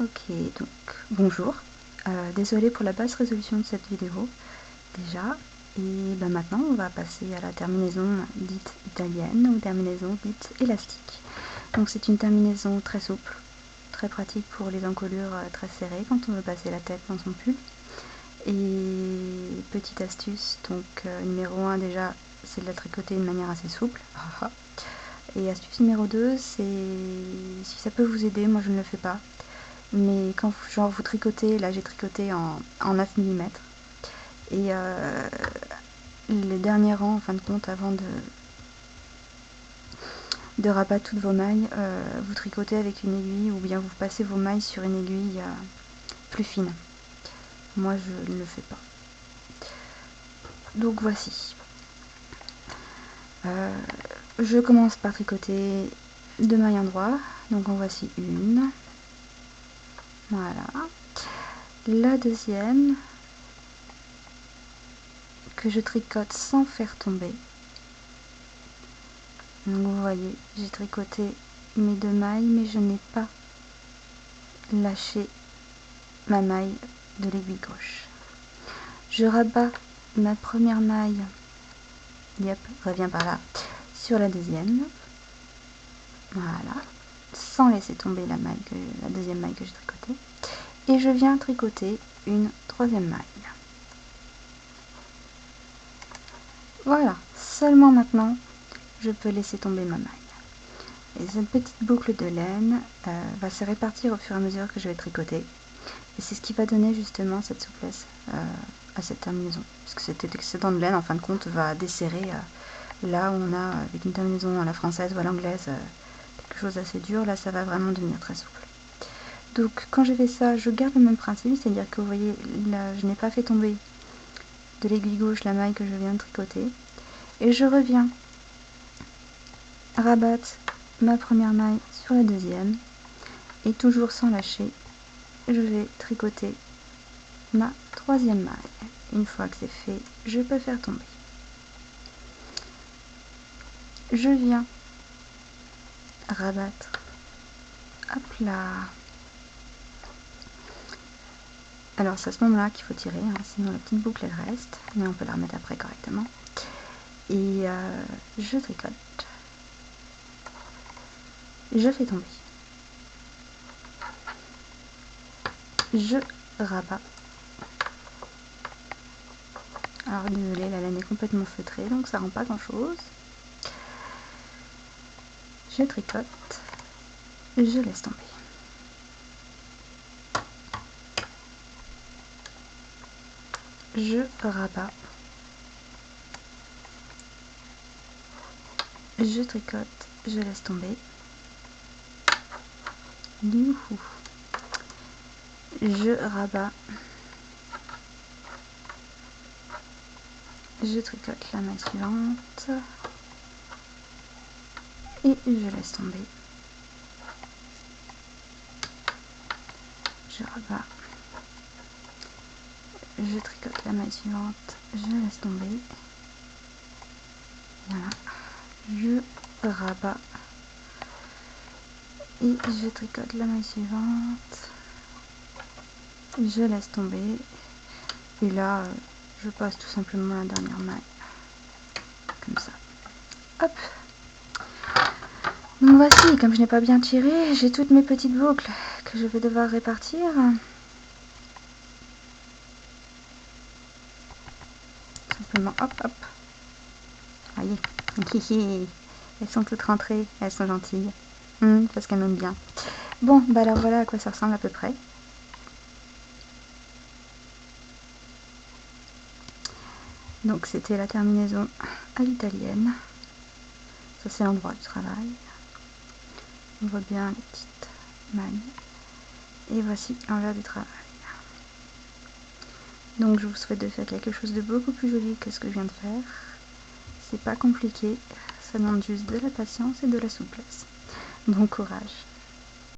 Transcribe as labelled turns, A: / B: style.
A: Ok, donc bonjour. Désolée pour la basse résolution de cette vidéo déjà. Et maintenant on va passer à la terminaison dite italienne ou terminaison dite élastique. Donc c'est une terminaison très souple, très pratique pour les encolures très serrées quand on veut passer la tête dans son pull. Et petite astuce, donc numéro 1 déjà, c'est de la tricoter de manière assez souple. Et astuce numéro 2, c'est si ça peut vous aider, moi je ne le fais pas. Mais quand vous tricotez, là j'ai tricoté en 9 mm. Et les derniers rangs, en fin de compte, avant de rabattre toutes vos mailles, vous tricotez avec une aiguille ou bien vous passez vos mailles sur une aiguille plus fine. Moi je ne le fais pas. Donc voici. Je commence par tricoter 2 mailles endroits. Donc en voici une. Voilà. La deuxième, que je tricote sans faire tomber. Donc vous voyez, j'ai tricoté mes 2 mailles, mais je n'ai pas lâché ma maille de l'aiguille gauche. Je rabats ma première maille, yep, reviens par là, sur la deuxième. Voilà, sans laisser tomber la deuxième maille que j'ai tricotée. Et je viens tricoter une troisième maille. Voilà, seulement maintenant, je peux laisser tomber ma maille. Et cette petite boucle de laine va se répartir au fur et à mesure que je vais tricoter. Et c'est ce qui va donner justement cette souplesse à cette terminaison. Parce que cet excédent de laine, en fin de compte, va desserrer là où on a, avec une terminaison à la française ou à l'anglaise, quelque chose d'assez dur. Là, ça va vraiment devenir très souple. Donc, quand je fais ça, je garde le même principe, c'est-à-dire que vous voyez, là, je n'ai pas fait tomber de l'aiguille gauche la maille que je viens de tricoter. Et je reviens rabattre ma première maille sur la deuxième. Et toujours sans lâcher, je vais tricoter ma troisième maille. Une fois que c'est fait, je peux faire tomber. Je viens rabattre, hop là. Alors c'est à ce moment-là qu'il faut tirer, hein, sinon la petite boucle elle reste, mais on peut la remettre après correctement. Et je tricote, je fais tomber, je rabats. Alors désolé, la laine est complètement feutrée, donc ça rend pas grand-chose. Je tricote, je laisse tomber. Je rabats, je tricote, je laisse tomber. Youhou. Je rabats, je tricote la maille suivante et je laisse tomber. Je rabats, je tricote la maille suivante, je laisse tomber. Voilà, je rabats et je tricote la maille suivante, je laisse tomber. Et là, je passe tout simplement la dernière maille, comme ça. Hop. Donc voici, comme je n'ai pas bien tiré, j'ai toutes mes petites boucles que je vais devoir répartir. Simplement, hop, hop. Voyez, elles sont toutes rentrées, elles sont gentilles. Parce qu'elles m'aiment bien. Bon, bah alors voilà à quoi ça ressemble à peu près. Donc c'était la terminaison à l'italienne. Ça c'est l'endroit du travail. On voit bien les petites mailles. Et voici l'envers du travail. Donc je vous souhaite de faire quelque chose de beaucoup plus joli que ce que je viens de faire. C'est pas compliqué, ça demande juste de la patience et de la souplesse. Bon courage.